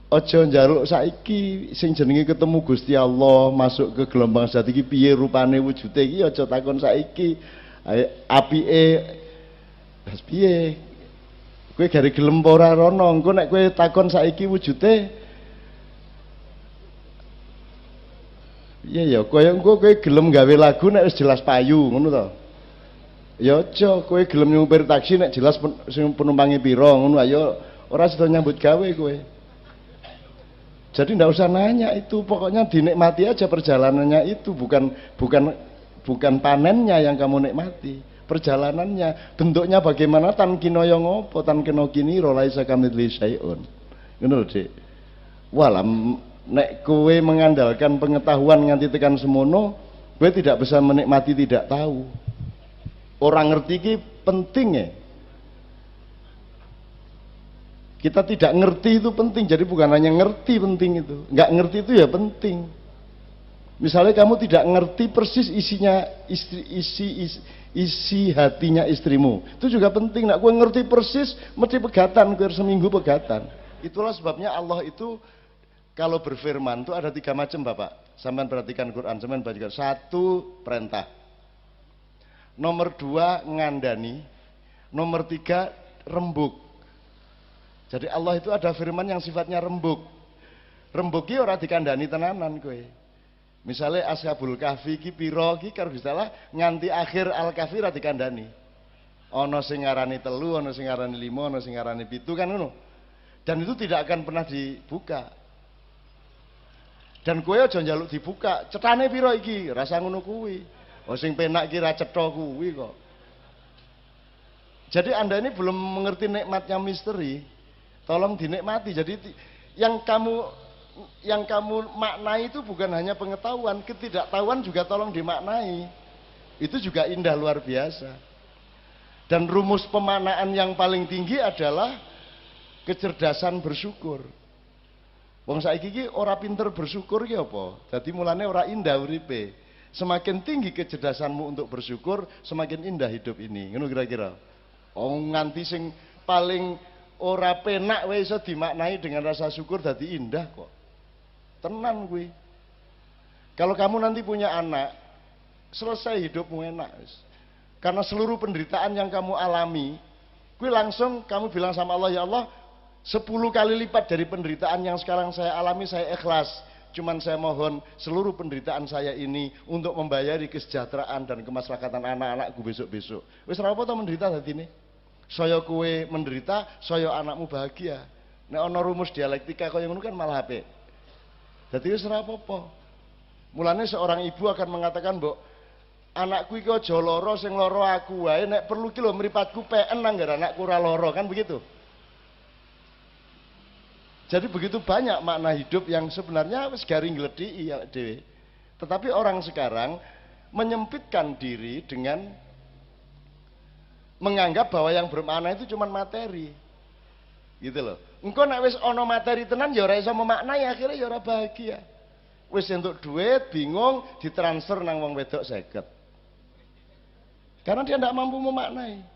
aja njaluk saiki sing jenenge ketemu Gusti Allah masuk ke gelombang zat iki piye rupane wujude iki aja takon saiki apike piye kowe gare gelem ora rono engko nek kowe takon saiki wujude iya ya kaya engko kowe gelem gawe lagu nek wis jelas payu ngono to ya aja kowe gelem nyupir taksi nek jelas sing penumpange pira ngono ayo ora sida nyambut gawe kowe. Jadi ndak usah nanya itu, pokoknya dinikmati aja perjalanannya itu, bukan panennya yang kamu nikmati, perjalanannya, bentuknya bagaimana tan kinoyo ngopo, tan kino kini laisa kamitslihi syai'un. Ngono lho, Dik. Walam nek kowe mengandalkan pengetahuan nganti tekan semono, kowe tidak bisa menikmati tidak tahu. Orang ngerti ki penting ya. Kita tidak ngerti itu penting, jadi bukan hanya ngerti penting itu, nggak ngerti itu ya penting. Misalnya kamu tidak ngerti persis isinya isi hatinya istrimu, itu juga penting. Nak gue ngerti persis, mesti pegatan, gue seminggu pegatan. Itulah sebabnya Allah itu kalau berfirman itu ada 3 macam, Bapak. Sampean perhatikan Quran, sampean baca. 1 perintah, nomor 2 ngandani, nomor 3 rembuk. Jadi Allah itu ada firman yang sifatnya rembuk. Rembuk ki ora dikandani tenanan kowe. Misale Ashabul Kahfi ki pira ki karo disalah nganti akhir Al-Kahfi ora dikandani. Ana sing ngarani 3, ana sing ngarani 5, ana sing ngarani 7 kan ngono. Dan itu tidak akan pernah dibuka. Dan kowe aja njaluk dibuka. Cetane pira iki? Rasa ngono kuwi. Oh sing penak ki ra cetha kuwi kok. Jadi Anda ini belum mengerti nikmatnya misteri. Tolong dinikmati. Jadi yang kamu maknai itu bukan hanya pengetahuan, ketidaktahuan juga tolong dimaknai. Itu juga indah luar biasa. Dan rumus pemaknaan yang paling tinggi adalah kecerdasan bersyukur. Wong saiki iki ora pinter bersyukur ki apa? Dadi mulane ora indah uripe. Semakin tinggi kecerdasanmu untuk bersyukur, semakin indah hidup ini. Ngono kira-kira. Oh nganti sing paling ora penak wae iso dimaknai dengan rasa syukur dadi indah kok. Tenan kuwi. Kalau kamu nanti punya anak, selesai hidupmu enak. Karena seluruh penderitaan yang kamu alami, kuwi langsung kamu bilang sama Allah, ya Allah, 10 kali lipat dari penderitaan yang sekarang saya alami saya ikhlas. Cuman saya mohon seluruh penderitaan saya ini untuk membayari kesejahteraan dan kemaslahatan anak-anakku besok-besok. Wis ora apa to menderita dadi ini. Saya kue menderita, saya anakmu bahagia. Nek ana rumus dialektika kaya ngono kan malah apik. Dadi wis ora apa-apa. Mulane seorang ibu akan mengatakan, "Mbok, anakku iki aja lara sing lara aku wae, nek perlu ki lho mripatku peken nanggar anakku ora lara." Kan begitu. Jadi begitu banyak makna hidup yang sebenarnya wis garing gledhiki ya dhewe. Tetapi orang sekarang menyempitkan diri dengan menganggap bahwa yang bermakna itu cuma materi. Gitu loh. Engko nek wis ana materi tenan ya ora iso memaknai, akhirnya ya ora bahagia. Wis entuk duit, bingung, ditransfer nang wong wedok 50. Karena dia tidak mampu memaknai.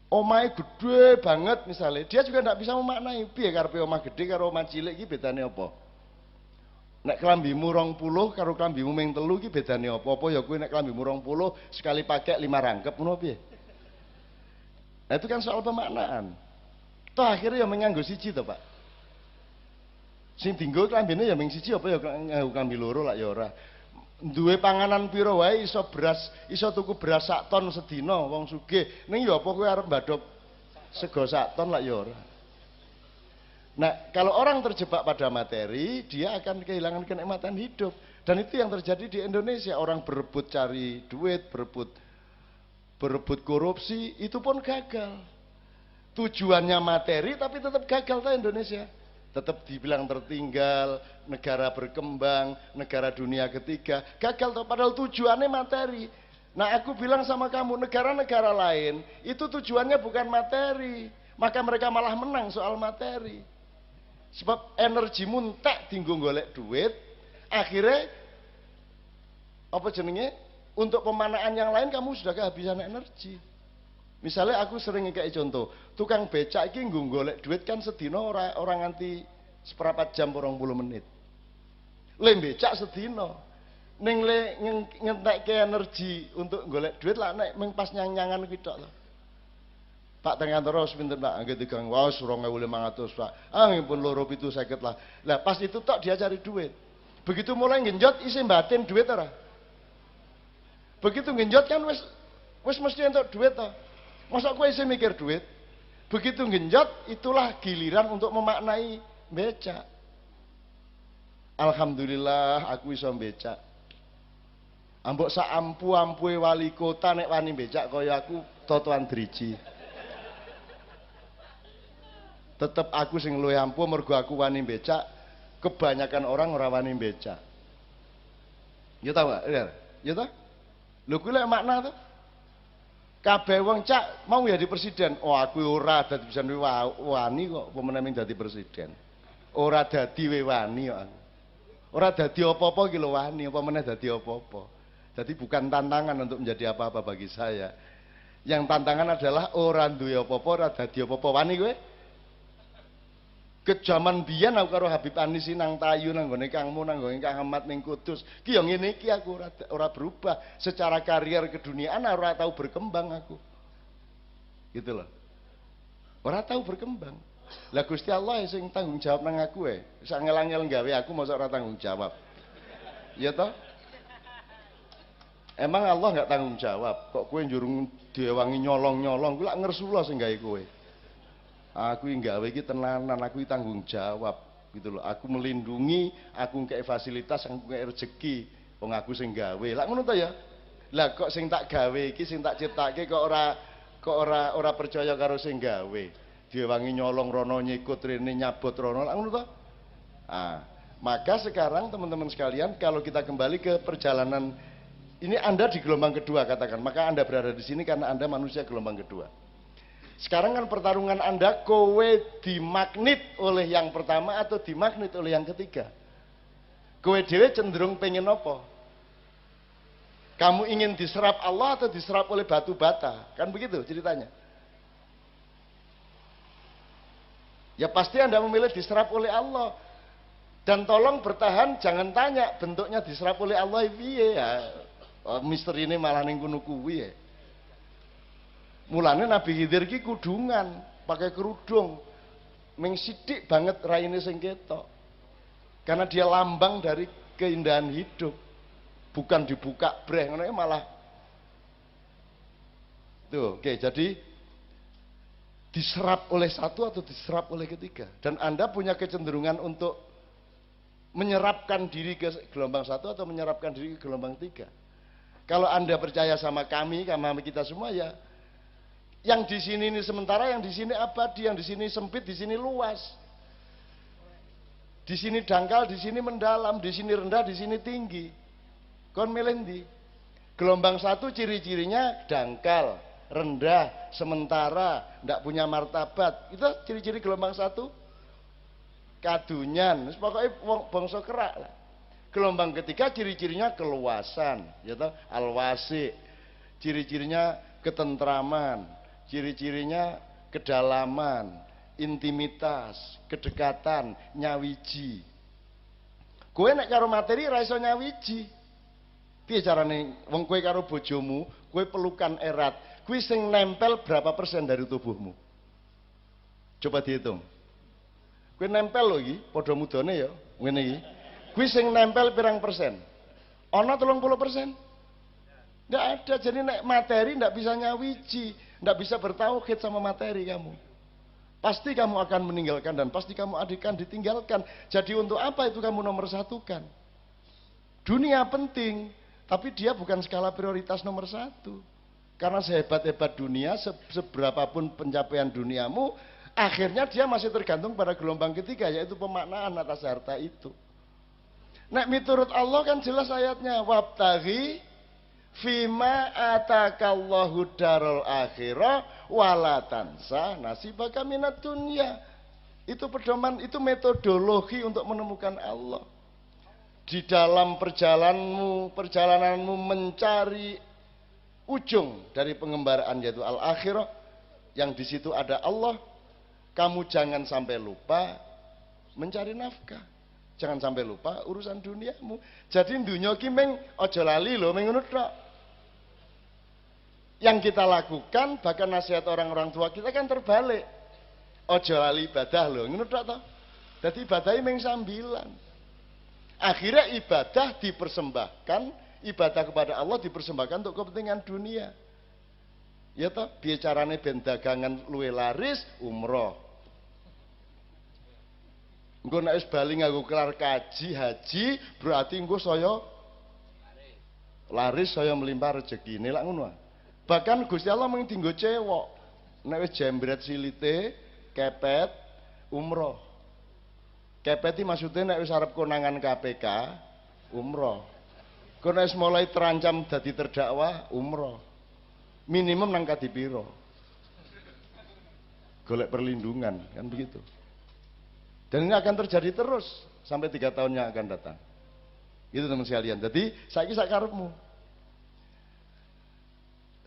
Omahe gede banget misalnya, dia juga tidak bisa memaknai. Piye karepe omah gede karo omah cilik iki bedane apa? Nek klambimu 20 karo klambimu ming 3 ki bedane apa? Apa ya kuwi nek klambimu 20 sekali pakai 5 rangkep ngono piye? Nah itu kan soal pemaknaan. Toh akhirnya ya menganggo siji to, Pak. Sing dienggo klambine ya ming siji apa ya nganggo klambi loro lak ya ora. Duwe panganan pira wae iso tuku beras sak ton sedina wong sugih. Ning ya apa kowe arep mbadhop sego sak ton lak ya ora. Nah, kalau orang terjebak pada materi, dia akan kehilangan kenikmatan hidup. Dan itu yang terjadi di Indonesia. Orang berebut cari duit, berebut korupsi, itu pun gagal. Tujuannya materi, tapi tetap gagal tuh Indonesia. Tetap dibilang tertinggal, negara berkembang, negara dunia ketiga. Gagal tuh, padahal tujuannya materi. Nah, aku bilang sama kamu, negara-negara lain, itu tujuannya bukan materi. Maka mereka malah menang soal materi. Sebab energimu entek dienggo golek duit, akhirnya apa jenenge? Untuk pemanaan yang lain kamu sudah kehabisan energi. Misalnya aku sering ngekei contoh, tukang becak iki nggo golek duit kan sedina ora nganti seperempat jam 20 menit. Le becak sedina. Ning le ngentekke energi untuk golek duit lah nek mung pas nyang-nyangan kuwi tok lho. Pak teng kantor wis pinten Pak, nggih tigang wae 2500 Pak. Ah ngipun 2,750 lah. Lah pas itu tok dia cari duit. Begitu mulai genjot isih batin duit ora? Begitu genjot kan wis mesti entuk duit to. Masa kowe isih mikir duit? Begitu genjot itulah giliran untuk memaknai becak. Alhamdulillah aku iso becak. Ambok sak ampu-ampue wali kota nek wani becak kaya aku totoan driji. Tetep aku sing luwih ampuh mergo aku wani becak, kebanyakan orang ora wani becak. Ya ta, Pak? Ya ta? Lho kuwi lek makna to. Kabeh wong cak mau jadi presiden. Oh aku ora dadi bisa wani kok pemenang dadi presiden. Ora dadi wani kok. Ora dadi apa-apa ki lho wani, apa meneh dadi apa-apa. Jadi bukan tantangan untuk menjadi apa-apa bagi saya. Yang tantangan adalah orang duwe apa-apa ora dadi apa-apa wani kowe. Kejaman biyen aku karo Habib Anisi nang Tayu nang gone Kangmu nang gone Kang Ahmad ning Kudus. Ki yo ngene iki aku ora berubah. Secara karier keduniaan ora tahu berkembang aku. Gitu loh. Ora tahu berkembang. Lah Gusti Allah sing tanggung jawab nang aku sak ngel-ngel gawe aku mosok ora tanggung jawab. Ya toh? Emang Allah nggak tanggung jawab. Kok kowe njurung diwangi nyolong-nyolong kuwi lak ngersula sing gawe kowe. Aku gawe iki tenanan, aku tanggung jawab gitu loh. Aku melindungi, aku ngekek fasilitas, aku ngekek rezeki. Wong aku sing gawe. Lah ngono ta ya? Lah kok sing tak gawe iki sing tak ciptake kok ora percaya karo sing gawe. Diwangi nyolong rono nyikut rene nyabot rono. Lah ngono ta? Maka sekarang teman-teman sekalian kalau kita kembali ke perjalanan ini Anda di gelombang kedua katakan. Maka Anda berada di sini karena Anda manusia gelombang kedua. Sekarang kan pertarungan Anda, kowe dimagnet oleh yang pertama atau dimagnet oleh yang ketiga? Kowe dhewe cenderung pengen apa? Kamu ingin diserap Allah atau diserap oleh batu bata? Kan begitu ceritanya. Ya pasti Anda memilih diserap oleh Allah. Dan tolong bertahan, jangan tanya bentuknya diserap oleh Allah piye ya. Misteri ini malah ning kono kuwi ya. Mulane Nabi Khidir ki kudungan, pakai kerudung. Ming sithik banget raine sing ketok. Karena dia lambang dari keindahan hidup. Bukan dibuka breh ngono malah. Tuh, oke, jadi diserap oleh satu atau diserap oleh ketiga. Dan Anda punya kecenderungan untuk menyerapkan diri ke gelombang satu atau menyerapkan diri ke gelombang tiga. Kalau Anda percaya sama kami, sama kita semua ya. Yang di sini ini sementara, yang di sini abadi, yang di sini sempit, di sini luas. Di sini dangkal, di sini mendalam, di sini rendah, di sini tinggi. Kon milih ndi? Gelombang satu ciri-cirinya dangkal, rendah, sementara, ndak punya martabat. Itu ciri-ciri gelombang satu. Kadunyan, pokoknya bangsa kerak lah. Gelombang ketiga ciri-cirinya keluasan, ya toh, al-wasi. Ciri-cirinya ketentraman. Ciri-cirinya kedalaman, intimitas, kedekatan, nyawiji. Kowe nek karo materi ra iso nyawiji. Piye carane wong kowe karo bojomu, kowe pelukan erat, kuwi sing nempel berapa persen dari tubuhmu? Coba dihitung. Kowe nempel lho iki, padha mudane ya, ngene iki. Kuwi sing nempel pirang persen? Ana 30%? Nggak ada, jadi nek materi nggak bisa nyawiji, nggak bisa bertauhid sama materi kamu. Pasti kamu akan meninggalkan dan pasti kamu akan ditinggalkan. Jadi untuk apa itu kamu nomor satukan? Dunia penting, tapi dia bukan skala prioritas nomor satu. Karena sehebat-hebat dunia, seberapapun pencapaian duniamu, akhirnya dia masih tergantung pada gelombang ketiga, yaitu pemaknaan atas harta itu. Nek miturut Allah kan jelas ayatnya, wabtaghi fima atakallahu darul akhirah walatansa nasibaka minat dunya. Itu pedoman, itu metodologi untuk menemukan Allah. Di dalam perjalananmu mencari ujung dari pengembaraan yaitu al-akhirah, yang di situ ada Allah, kamu jangan sampai lupa mencari nafkah. Jangan sampai lupa urusan duniamu. Jadi dunia ki meng aja lali lho, meng ngono tok. Yang kita lakukan, bahkan nasihat orang-orang tua kita kan terbalik. Aja lali ibadah lho, ngono tok to. Dadi ibadahe meng sambilan. Akhirnya ibadah dipersembahkan, ibadah kepada Allah dipersembahkan untuk kepentingan dunia. Ya toh, bicarane ben dagangan luwe laris, umroh. Engko nek wis bali nganggo kelar kaji haji, berarti engko saya laris, saya melimpah rezekine lak ngono. Bahkan Gusti Allah mung dienggo cewek. Nek wis jembret silite, kepet, umroh. Kepet iki maksudnya nek wis arep konangan KPK, umroh. Kok nek wis mulai terancam dadi terdakwa, umroh. Minimum nang kadipiro. Golek perlindungan, kan begitu. Dan ini akan terjadi terus sampai 3 tahun yang akan datang. Itu teman sekalian. Jadi saiki sak karepmu.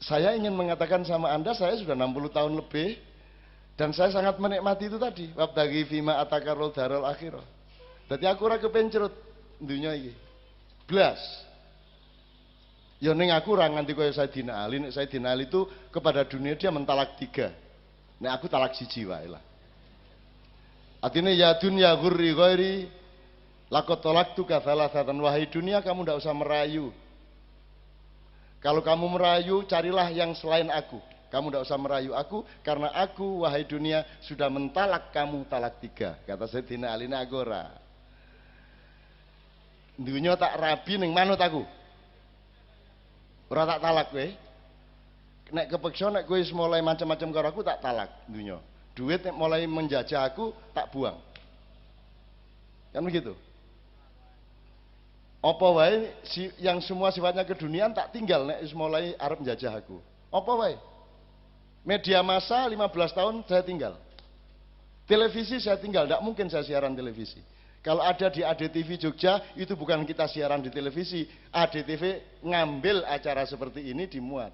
Saya ingin mengatakan sama Anda, saya sudah 60 tahun lebih dan saya sangat menikmati itu tadi. Wabtaghi fima atakarul darul akhirah. Jadi aku ora kepencerut dunia iki. Blas. Ya ning aku ora nganti kaya Sayyidina Ali. Nek Sayyidina Ali itu kepada dunia dia mentalak 3. Nek aku talak 1 wae lah. Artinya ya dunia gurri ghairi laqad talaqtuka thalathatan, wahai dunia kamu tidak usah merayu. Kalau kamu merayu carilah yang selain aku. Kamu tidak usah merayu aku karena aku wahai dunia sudah mentalak kamu talak 3. Kata Sayyidina Ali Agora. Dunia tak rabi ning manut aku. Ora tak talak kowe. Nek kepeksa nek kowe wis mulai macam-macam karo aku tak talak dunia. Duit yang mulai menjajah aku tak buang. Kan begitu. Apa wae yang semua sifatnya keduniaan tak tinggal nek mulai arep menjajah aku. Apa wae? Media massa 15 tahun saya tinggal. Televisi saya tinggal, tidak mungkin saya siaran televisi. Kalau ada di ADTV Jogja, itu bukan kita siaran di televisi. ADTV ngambil acara seperti ini dimuat.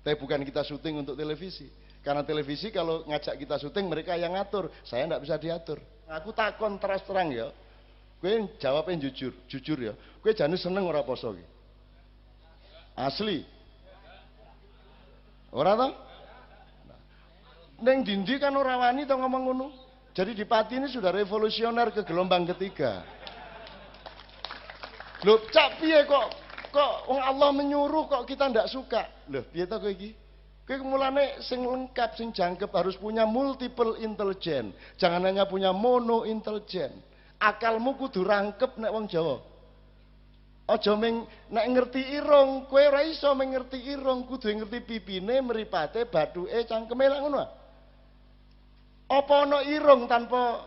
Tapi bukan kita syuting untuk televisi. Karena televisi kalau ngajak kita syuting mereka yang ngatur, saya tidak bisa diatur. Aku takon terus terang ya. Kowe jawabnya jujur ya. Kowe jane seneng ora poso iki? Asli. Ora to? Neng dindi kan ora wani to ngomong ngono. Jadi di Pati ini sudah revolusioner ke gelombang ketiga. Loh, cak piye kok wong Allah menyuruh kok kita ndak suka? Loh, piye to kowe iki? Kowe mulane sing lengkap, sing jangkep harus punya multiple intelligence. Jangan hanya punya mono intelligence. Akalmu kudu rangkep nek wong Jawa. Aja nek ngerti irung, kowe ora iso ngerti irung, kudu ngerti pipine, mripate, bathuke, cangkeme lak ngono. Apa ana irung tanpa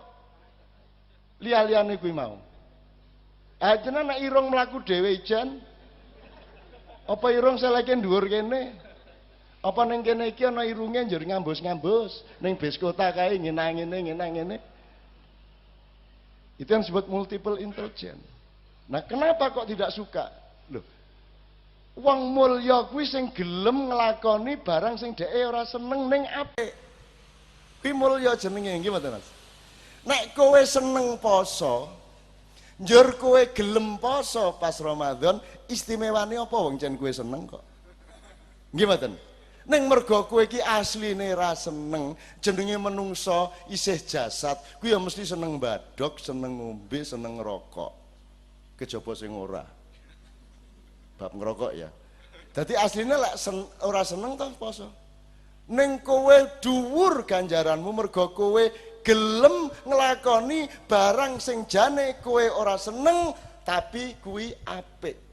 liya-liyane kuwi mau? Jenengan nek irung mlaku dhewe jan. Apa irung seleke dhuwur kene? Apa ning kene iki ana irunge njur ngambus-ngambus, ning bis kota kae ngene. Itu yang disebut multiple intelligence. Nah, kenapa kok tidak suka? Loh. Wong mulya kuwi sing gelem nglakoni barang sing dheke ora seneng ning apik. Kuwi mulya jenenge nggih mboten, Mas? Nek kowe seneng poso, njur kowe gelem poso pas Ramadan, istimewane apa wong jan kowe seneng kok? Nggih mboten? Ning mergo kowe iki asline ra seneng, jenenge menungso isih jasad, kuwi ya mesti seneng badhok, seneng ngombe, seneng ngerokok. Kejaba sing ora. Bab ngerokok ya. Dadi asline lek ora seneng to poso. Ning kowe dhuwur ganjaranmu mergo kowe gelem nglakoni barang sing jane kowe ora seneng tapi kuwi apik.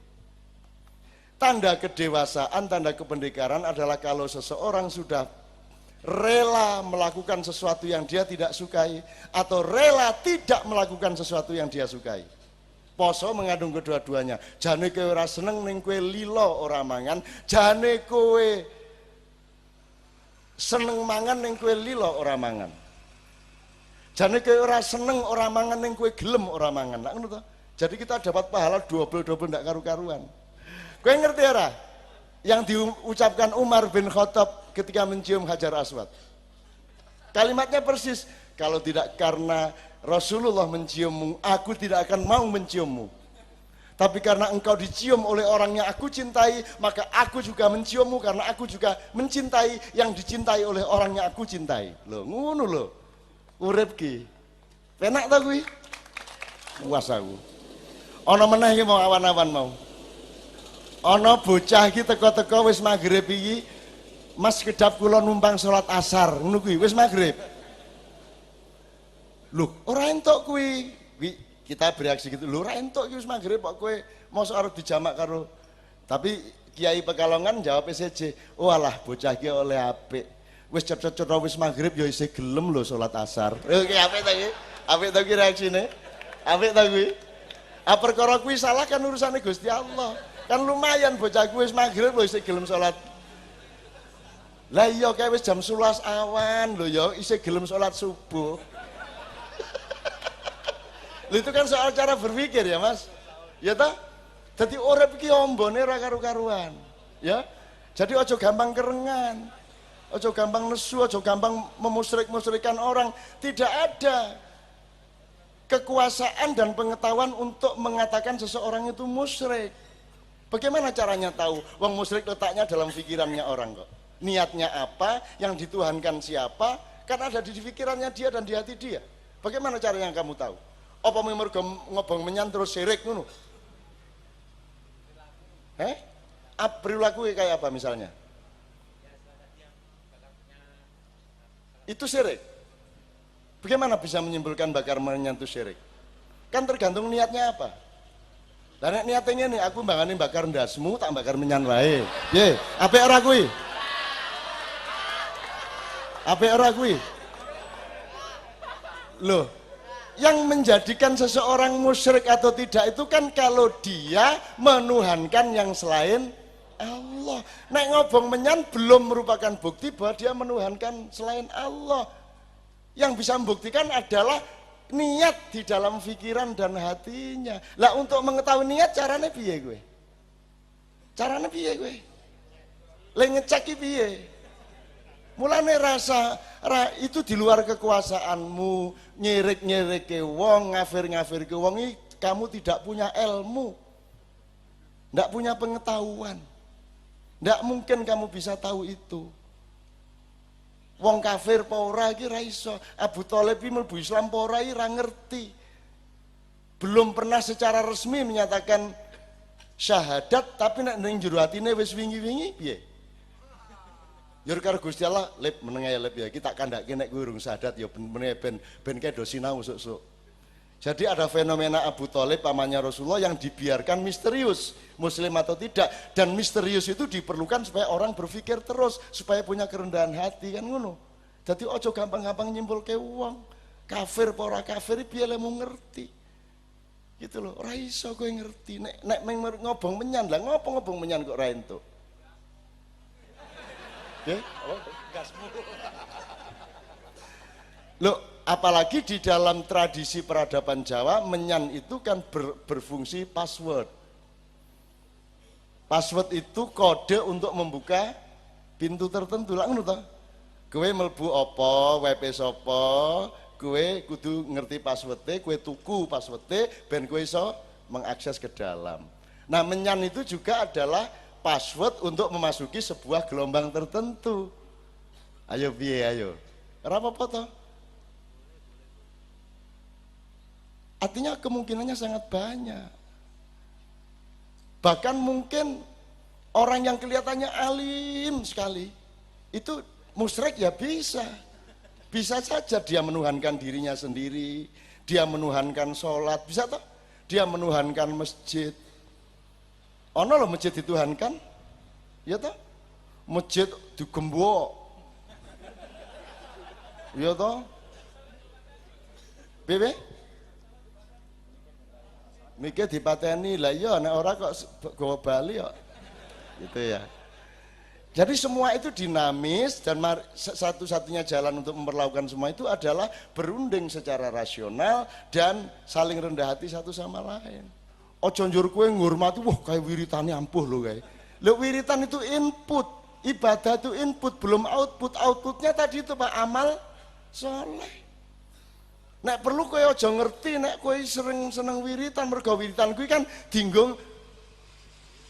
Tanda kedewasaan, tanda kependekaran adalah kalau seseorang sudah rela melakukan sesuatu yang dia tidak sukai atau rela tidak melakukan sesuatu yang dia sukai. Poso mengandung kedua-duanya. Jane kowe ora seneng ning kowe lilo ora mangan, jane kowe seneng mangan ning kowe lilo ora mangan. Jane kowe ora seneng ora mangan ning kowe gelem ora mangan. Lah ngono to. Jadi kita dapat pahala double ndak karu-karuan. Kowe ngerti ora? yang diucapkan Umar bin Khattab ketika mencium Hajar Aswad. Kalimatnya persis, kalau tidak karena Rasulullah menciummu, aku tidak akan mau menciummu. Tapi karena engkau dicium oleh orang yang aku cintai, maka aku juga menciummu karena aku juga mencintai yang dicintai oleh orang yang aku cintai. Loh, ngono loh. Urip ki. Penak ta kuwi? Puas aku. Ana meneh iki mau awan-awan mau. Ana bocah iki teko-teko wis magrib iki, Mas kedap kula numpang salat asar, ngono kuwi wis magrib. Loh, ora entuk kuwi. Kita bereaksi gitu, lho ora entuk iki wis magrib kok kowe mosok arep dijamak karo. Tapi Kiai Pekalongan jawab SJ, "Oh alah bocah iki oleh apik. Wis cet-cet wis magrib ya isih gelem lho salat asar." Oke, apik ta iki? Apik ta iki reaksine? Apik ta kuwi? Ah perkara kuwi salah kan urusane Gusti Allah. Kan lumayan bocah kuwi wis magrib lho isih gelem salat. Lah iya kae wis jam 11 awan lho ya isih gelem salat subuh. Itu kan soal cara berpikir ya Mas, ya toh? Jadi urip iki ombone ora karu-karuan, ya. Jadi ojo gampang kerengan, ojo gampang nesu, ojo gampang memusyrik-musyrikan orang. Tidak ada kekuasaan dan pengetahuan untuk mengatakan seseorang itu musyrik. Bagaimana caranya tahu? Wong musyrik letaknya dalam pikirannya orang kok. Niatnya apa, yang dituhankan siapa, kan ada di pikirannya dia dan di hati dia. Bagaimana caranya kamu tahu? Apa mergo ngobong menyan terus syirik ngono? Perilaku kayak apa misalnya? Itu syirik. Bagaimana bisa menyimpulkan bakar menyan itu syirik? Kan tergantung niatnya apa. Dan niatnya nih aku mbangani bakar ndasmu tak bakar menyan wae. Piye? Apik ora kuwi? Apik ora kuwi? Loh, yang menjadikan seseorang musyrik atau tidak itu kan kalau dia menuhankan yang selain Allah. Nek ngobong menyan belum merupakan bukti bahwa dia menuhankan selain Allah. Yang bisa membuktikan adalah niat di dalam pikiran dan hatinya. Lah untuk mengetahui niat caranya piye gue? Caranya piye gue? Le ngecek piye? Mulane itu di luar kekuasaanmu, nyirik-nyirik ke wong, ngafir-ngafir ke wong, kamu tidak punya ilmu, tidak punya pengetahuan, tidak mungkin kamu bisa tahu itu. Wong kafir apa ora iki ra iso. Abu Thalib iki mlebu Islam apa ora iki ra ngerti. Belum pernah secara resmi menyatakan syahadat, tapi nek ning jero atine wis wingi-wingi piye? Ya karo Gusti Allah, lep menenge lep ya, kita kandhake nek kowe urung syahadat ya ben kae do sinau sok-sok. Jadi ada fenomena Abu Thalib pamannya Rasulullah yang dibiarkan misterius, muslim atau tidak, dan misterius itu diperlukan supaya orang berpikir terus, supaya punya kerendahan hati kan ngono. Jadi ojo gampang-gampang nyimpulke wong, kafir apa ora kafir piye lemu ngerti. Gitu loh, ora iso kowe ngerti. Nek ngobong menyan lah, ngopo ngobong menyan kok ora entuk? Oke? Gasmu. Loh, apalagi di dalam tradisi peradaban Jawa, menyan itu kan berfungsi password. Password itu kode untuk membuka pintu tertentu. Lah ngono to. Kowe mlebu apa, WP sapa, kowe kudu ngerti password-e, kowe tuku password-e ben kowe iso mengakses ke dalam. Nah, menyan itu juga adalah password untuk memasuki sebuah gelombang tertentu. Ayo piye ayo. Ora apa-apa to. Artinya kemungkinannya sangat banyak. Bahkan mungkin orang yang kelihatannya alim sekali itu musyrik ya bisa. Bisa saja dia menuhankan dirinya sendiri, dia menuhankan sholat, bisa toh? Dia menuhankan masjid. Ono loh masjid dituhankan, ya toh? Masjid digembok, ya toh? Bebe? Mikir dipateni lah ya, nek ora kok gowo bali kok. Gitu ya. Jadi semua itu dinamis dan satu-satunya jalan untuk memperlakukan semua itu adalah berunding secara rasional dan saling rendah hati satu sama lain. Ojo njur kowe ngurmati, wah kayak wiritane ampuh lho kae. Loh, wiritan itu input, ibadah itu input, belum output. Outputnya tadi itu Pak, amal soleh. Nek perlu kowe aja ngerti nek kowe sering seneng wiritan, mergo wiritan kuwi kan dinggo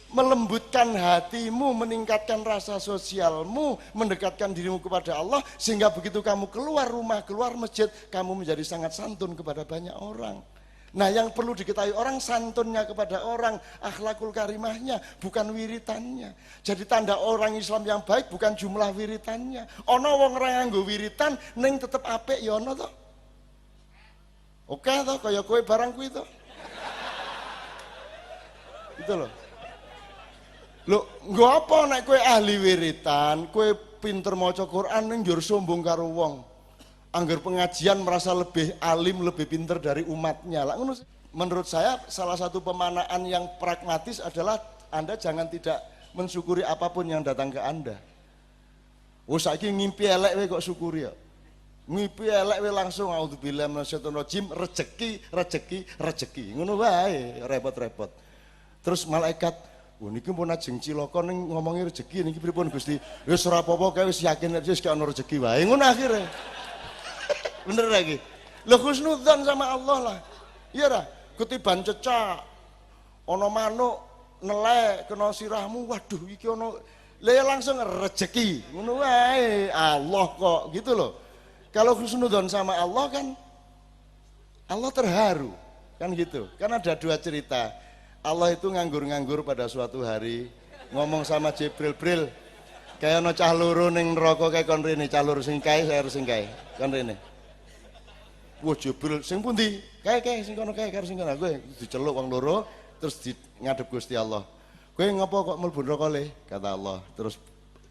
melembutkan hatimu, meningkatkan rasa sosialmu, mendekatkan dirimu kepada Allah, sehingga begitu kamu keluar rumah, keluar masjid, kamu menjadi sangat santun kepada banyak orang. Nah, yang perlu diketahui orang, santunnya kepada orang, akhlakul karimahnya, bukan wiritannya. Jadi tanda orang Islam yang baik bukan jumlah wiritannya. Ono wong ora nganggo wiritan ning tetep apik ya ono to. Oke toh, kaya kowe barang kuwi to. Itu loh. Lho, nggo apa nek kowe ahli wiritan, kowe pinter maca Quran ning njur sombong karo wong. Angger pengajian merasa lebih alim, lebih pinter dari umatnya. Lah ngono. Menurut saya salah satu pemanaan yang pragmatis adalah Anda jangan tidak mensyukuri apapun yang datang ke Anda. Oh, saiki ngimpi elek we kok syukuri ya. Ngimpi elek we langsung auzubillahi minasyaitonir rajim, rezeki. Ngono wae, repot-repot. Terus malaikat, "Wah niki pun ajeng cilaka ning ngomongi rezeki niki pripun Gusti?" Wis ora apa-apa kae wis yakin wis gak ono rezeki wae. Ngono akhire. Bener lagi. Lo husnudzon sama Allah lah. Iya dah. Ketiban cecak, ono manuk nelek kena sirahmu, waduh iki ono, le langsung rezeki. Ngono wae. Allah kok gitu loh. Kalau husnudzon sama Allah kan Allah terharu. Kan gitu. Kan ada dua cerita. Allah itu nganggur-nganggur pada suatu hari ngomong sama Jibril, "Bril, kayak ono cah loro ning neraka kae kon rene, cah loro sing kae saya harus sing kae. Kon rene." Wah, Jibril sing pundi? Kae sing kono kae karo sing kono. Kowe diceluk wong loro terus ngadep Gusti Allah. "Kowe ngapa kok mlebu neraka le?" Kata Allah. Terus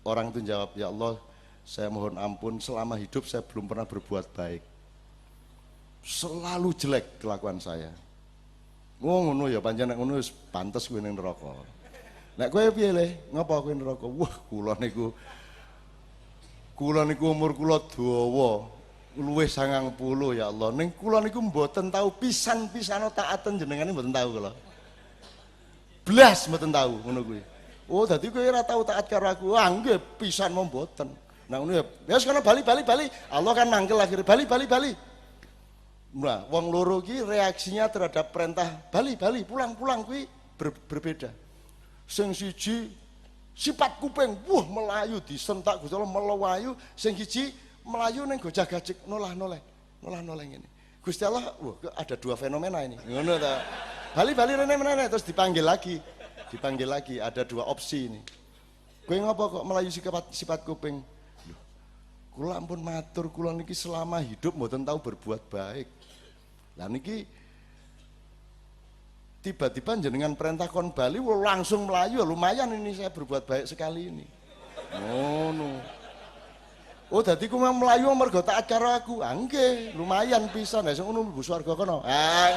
orang itu jawab, "Ya Allah, saya mohon ampun, selama hidup saya belum pernah berbuat baik. Selalu jelek kelakuan saya." Oh ngono ya, pancen nek ngono wis pantes kowe ning neraka. Nek kowe piye le? Ngapa kowe neraka? Wah, kula niku umur kula dawa. Luwih 90 ya Allah. Ning kula niku mboten tahu pisan-pisano taaten jenengane mboten tahu kula. Blas mboten tahu ngono kuwi. Oh, dadi kowe ora tahu taat karo aku. Ah, nggih pisan mboten. Nah ngono ya. Ya sekarang bali. Allah kan mangkel akhirnya bali. Nah, wong loro ki reaksinya terhadap perintah bali, pulang kuwi berbeda. Sing siji sifat kuping, wah melayu disentak Gusti Allah melayu, sing siji melayu ning gojag-gajeg nolah-noleh ngene. Gusti Allah, wah ada dua fenomena ini. Ngono ta. Bali rene terus dipanggil lagi, ada dua opsi ini. Kowe ngapa kok melayu sifat kuping? Loh, kula ampun matur, kula niki selama hidup mboten tahu berbuat baik. Lah niki tiba-tiba jenengan perintah kon bali langsung melayu, lumayan ini saya berbuat baik sekali ini. Ngono. Oh, dadi ku melayu mergo taat karo aku. Ah nggih, lumayan pisan. Lah sing ngono mlebu swarga kono. Ah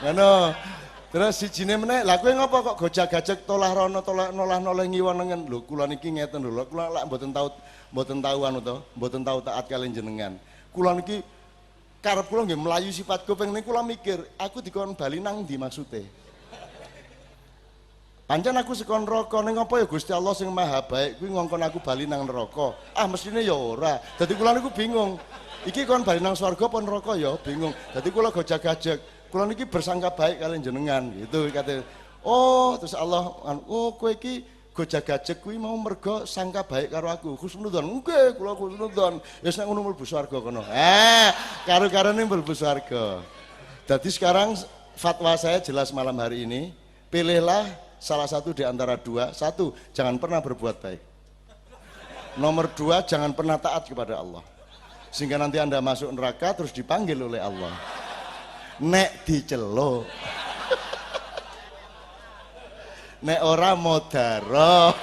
ngono. Terus sijine meneh, lah kowe ngapa kok gojag-gajeg tolah rono nolah noleh ngiwonengen. Lho kula niki ngeten lho. Kula lak mboten tahu anu to, mboten tahu taat kalian jenengan. Kula niki karep kula nggih melayu sifat kuping niku kula mikir, aku dikon bali nang ndi maksude? Pancen aku sekon neraka ning apa ya Gusti Allah sing Maha Baik kuwi ngongkon aku bali nang neraka. Ah mestine ya ora. Dadi kula niku bingung. Iki kon bali nang swarga apa neraka ya bingung. Dadi kula gojag-gajeg. Kula niki bersangka baik kalian jenengan gitu kate. Oh, terus Allah oh kowe iki gojag-gajeg kuwi mau mergo sangka baik karo aku. Husnudzon. Nggih, kula husnudzon. Ya nek ngono mlebu swarga kono. Karo-karone mlebu swarga. Dadi sekarang fatwa saya jelas malam hari ini, pilihlah salah satu di antara dua. Satu, jangan pernah berbuat baik. Nomor dua, jangan pernah taat kepada Allah. Sehingga nanti Anda masuk neraka terus dipanggil oleh Allah. Nek diceluk. Nek ora modaro.